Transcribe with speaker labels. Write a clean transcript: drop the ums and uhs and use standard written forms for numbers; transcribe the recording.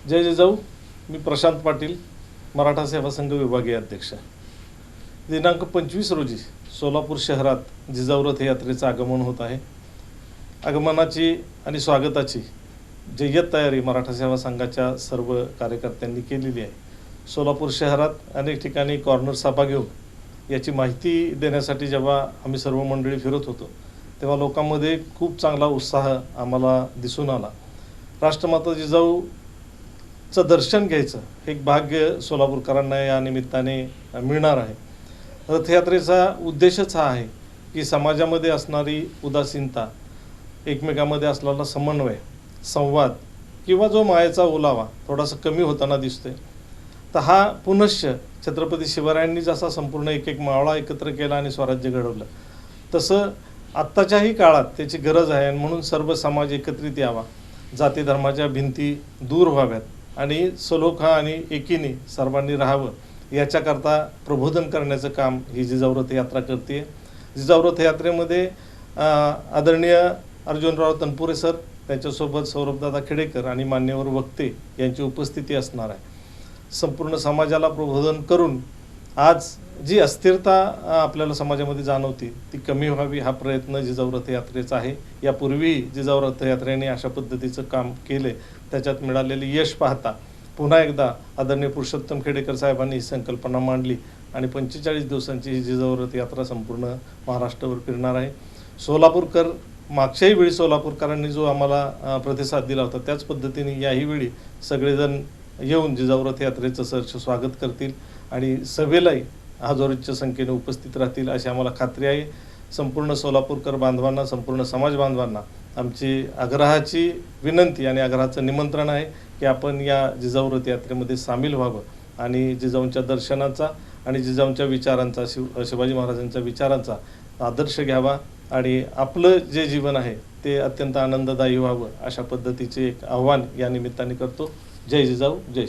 Speaker 1: जय जिजाऊ. मी प्रशांत पाटील, मराठा सेवा संघ विभागीय अध्यक्ष. दिनांक 25 रोजी सोलापूर शहरात जिजाऊ रथ यात्रेचं आगमन होत आहे. आगमनाची आणि स्वागताची जय्यत तयारी मराठा सेवा संघाच्या सर्व कार्यकर्त्यांनी केलेली आहे. सोलापूर शहरात अनेक ठिकाणी कॉर्नर सभा घेऊन याची माहिती देण्यासाठी जेव्हा आम्ही सर्व मंडळी फिरत होतो तेव्हा लोकांमध्ये खूप चांगला उत्साह आम्हाला दिसून आला. राष्ट्रमाता जिजाऊचं दर्शन घ्यायचं हे एक भाग्य सोलापूरकरांना या निमित्ताने मिळणार आहे. रथयात्रेचा उद्देशच हा आहे की समाजामध्ये असणारी उदासीनता, एकमेकांमध्ये असलेला समन्वय, संवाद किंवा जो मायेचा ओलावा थोडासा कमी होताना दिसतोय. तर हा पुनश्च छत्रपती शिवरायांनी जसा संपूर्ण एक मावळा एकत्र केला आणि स्वराज्य घडवलं, तसं आत्ताच्याही काळात त्याची गरज आहे. आणि म्हणून सर्व समाज एकत्रित यावा, जाती धर्माच्या भिंती दूर व्हाव्यात आणि सलोखा आणि एकीने सर्वांनी राहावं, याच्याकरता प्रबोधन करण्याचं काम ही जिजाऊ रथ यात्रा करते. जिजाऊ रथ यात्रेमध्ये आदरणीय अर्जुनराव तनपुरे सर, त्यांच्यासोबत सौरभदादा खेडेकर आणि मान्यवर वक्ते यांची उपस्थिती असणार आहे. संपूर्ण समाजाला प्रबोधन करून आज जी अस्थिरता आपल्याला समाजामध्ये जाणवती ती कमी व्हावी हा प्रयत्न जिजाऊ रथ यात्रेचा आहे. यापूर्वीही जिजाऊ रथ यात्रेने अशा पद्धतीचं काम केले, त्याच्यात मिळालेले यश पाहता पुन्हा एकदा आदरणीय पुरुषोत्तम खेडेकर साहेबांनी ही संकल्पना मांडली आणि 45 दिवसांची ही जिजाऊ रथ यात्रा संपूर्ण महाराष्ट्रावर फिरणार आहे. सोलापूरकर मागच्याही वेळी सोलापूरकरांनी जो आम्हाला प्रतिसाद दिला होता त्याच पद्धतीने याही वेळी सगळेजण येऊन जिजाऊ रथ यात्रेचं सहर्ष स्वागत करतील आणि सभेलाही हजारोच्या संख्येने उपस्थित राहतील अशी आम्हाला खात्री आहे. संपूर्ण सोलापूरकर बांधवांना, संपूर्ण समाज बांधवांना आमची आग्रहाची विनंती आणि आग्रहाचं निमंत्रण आहे की आपण या जिजाऊ रथ यात्रेमध्ये सामील व्हावं आणि जिजाऊंच्या दर्शनाचा आणि जिजाऊंच्या विचारांचा, शिवाजी महाराजांच्या विचारांचा आदर्श घ्यावा आणि आपलं जे जीवन आहे ते अत्यंत आनंददायी व्हावं अशा पद्धतीचे एक आव्हान या निमित्ताने करतो. जय जिजाऊ, जय